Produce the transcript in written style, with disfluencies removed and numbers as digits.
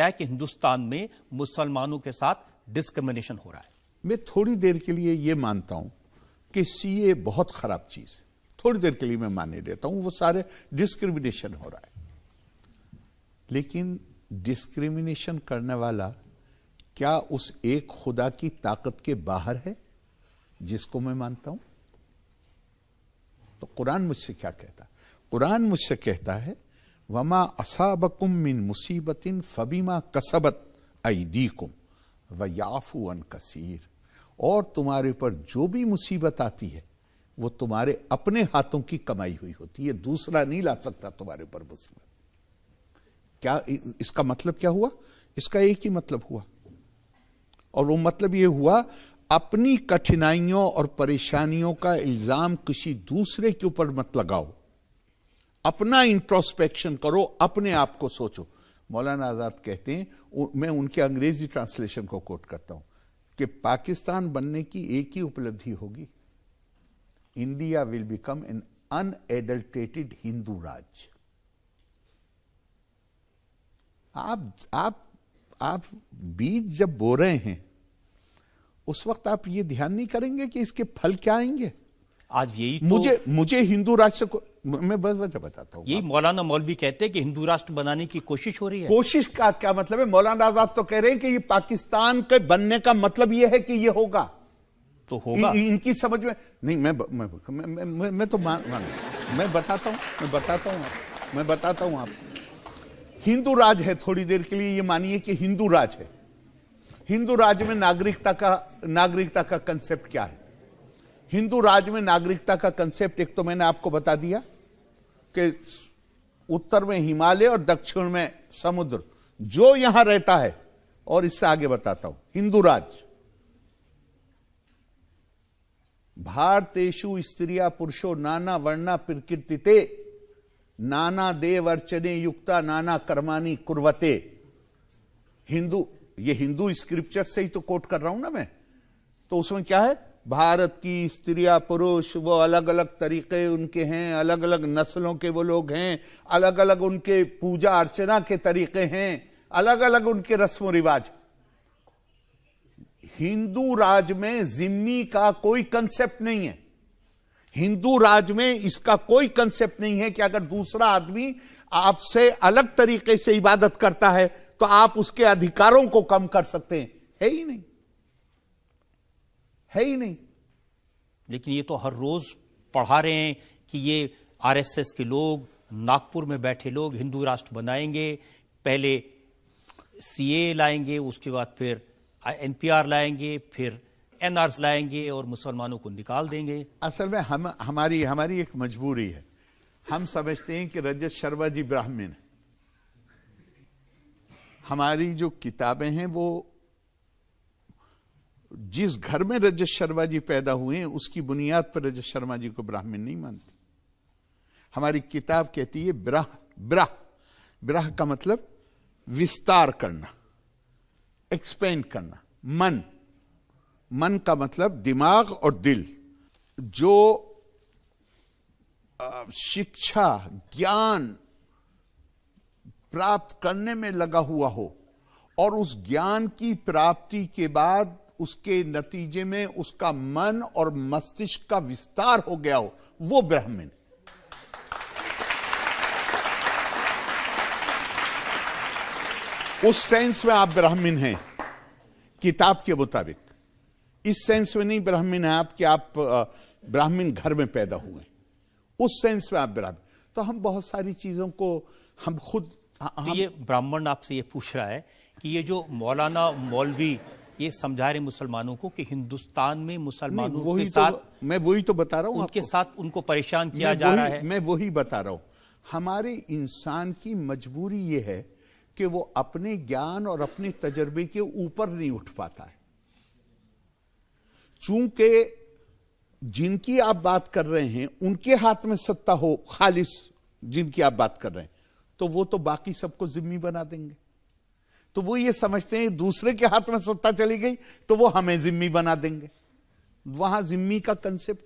है कि हिंदुस्तान में मुसलमानों के साथ डिस्क्रिमिनेशन हो रहा है। मैं थोड़ी देर के लिए ये मानता हूं कि सीए बहुत खराब चीज है, थोड़ी देर के लिए मैं मानने देता हूं, वो सारे डिस्क्रिमिनेशन हो रहा है, लेकिन डिस्क्रिमिनेशन करने वाला क्या उस एक खुदा की ताकत के बाहर है जिसको मैं मानता हूं? तो कुरान मुझसे क्या कहता है? कुरान मुझसे कहता है वमा असाबकुम मिन मुसीबतिन फबीमा कसबत अयदीकुम व याफू अन कसीर, और तुम्हारे ऊपर जो भी मुसीबत आती है वो तुम्हारे अपने हाथों की कमाई हुई होती है, दूसरा नहीं ला सकता तुम्हारे ऊपर मुसीबत। क्या इसका मतलब क्या हुआ? इसका एक ही मतलब हुआ, और वो मतलब ये हुआ अपनी कठिनाइयों और परेशानियों का इल्जाम किसी दूसरे के ऊपर मत लगाओ, अपना इंट्रोस्पेक्शन करो, अपने आप को सोचो। मौलाना आजाद कहते हैं, मैं उनके अंग्रेजी ट्रांसलेशन को कोट करता हूं, कि पाकिस्तान बनने की एक ही उपलब्धि होगी, India will become an unadulterated Hindu rajya. आप बीज जब बो रहे हैं उस वक्त आप ये ध्यान नहीं करेंगे कि इसके फल क्या आएंगे? आज यही तो मुझे हिंदू राष्ट्र को मैं बस वजह बताता हूं। यही मौलाना मौलवी कहते हैं कि हिंदू राष्ट्र बनाने की कोशिश हो रही है। कोशिश का क्या मतलब है? मौलाना आजाद तो कह रहे हैं कि ये पाकिस्तान के बनने का मतलब ये है कि ये होगा, तो होगा। इनकी समझ में नहीं। मैं तो मैं बताता हूं आप हिंदू राज है, थोड़ी देर के लिए ये मानिए कि हिंदू राज है। हिंदू राज में नागरिकता का कंसेप्ट क्या है? हिंदू राज में नागरिकता का कंसेप्ट एक तो मैंने आपको बता दिया कि उत्तर में हिमालय और दक्षिण में समुद्र, जो यहां रहता है, और इससे आगे बताता हूं हिंदू राज भारतेषु स्त्रिया पुरुषो नाना वर्णा प्रकृतिते नाना देव अर्चने युक्ता नाना कर्माणी कुर्वते। ये हिंदू स्क्रिप्चर से ही तो कोट कर रहा हूं ना मैं। तो उसमें क्या है? भारत की स्त्रियां पुरुष वो अलग अलग तरीके उनके हैं, अलग अलग नस्लों के वो लोग हैं, अलग अलग उनके पूजा अर्चना के तरीके हैं, अलग अलग उनके रस्म रिवाज। हिंदू राज में जिम्मी का कोई कंसेप्ट नहीं है। हिंदू राज में इसका कोई कंसेप्ट नहीं है कि अगर दूसरा आदमी आपसे अलग तरीके से इबादत करता है तो आप उसके अधिकारों को कम कर सकते हैं। है ही नहीं, है ही नहीं। लेकिन ये तो हर रोज पढ़ा रहे हैं कि ये आरएसएस के लोग, नागपुर में बैठे लोग हिंदू राष्ट्र बनाएंगे, पहले सीए लाएंगे, उसके बाद फिर एनपीआर लाएंगे, फिर एनआरएस लाएंगे और मुसलमानों को निकाल देंगे। असल में हमारी एक मजबूरी है। हम समझते हैं कि रजत शर्मा जी ब्राह्मण है। हमारी जो किताबें हैं वो जिस घर में रजत शर्मा जी पैदा हुए हैं उसकी बुनियाद पर रजत शर्मा जी को ब्राह्मण नहीं मानती। हमारी किताब कहती है ब्राह का मतलब विस्तार करना, एक्सपेंड करना। मन का मतलब दिमाग और दिल। जो शिक्षा ज्ञान प्राप्त करने में लगा हुआ हो और उस ज्ञान की प्राप्ति के बाद उसके नतीजे में उसका मन और मस्तिष्क का विस्तार हो गया हो, वो ब्राह्मण। उस सेंस में आप ब्राह्मण हैं किताब के मुताबिक। इस सेंस में नहीं ब्राह्मण है आप कि आप ब्राह्मण घर में पैदा हुए, उस सेंस में आप ब्राह्मण। तो हम बहुत सारी चीजों को हम खुद तो ये ब्राह्मण आपसे ये पूछ रहा है कि ये जो मौलाना मौलवी ये समझा रहे मुसलमानों को कि हिंदुस्तान में मुसलमानों के साथ, मैं वही तो बता रहा हूं उनके साथ उनको परेशान किया जा रहा है। मैं वही बता रहा हूं। हमारे इंसान की मजबूरी ये है कि वो अपने ज्ञान और अपने तजर्बे के ऊपर नहीं उठ पाता है। चूंकि जिनकी आप बात कर रहे हैं उनके हाथ में सत्ता हो, खालिस जिनकी आप बात कर रहे हैं, तो वो तो बाकी सबको जिम्मी बना देंगे। तो वो ये समझते हैं दूसरे के हाथ में सत्ता चली गई तो वो हमें जिम्मी बना देंगे। वहां जिम्मी का कंसेप्ट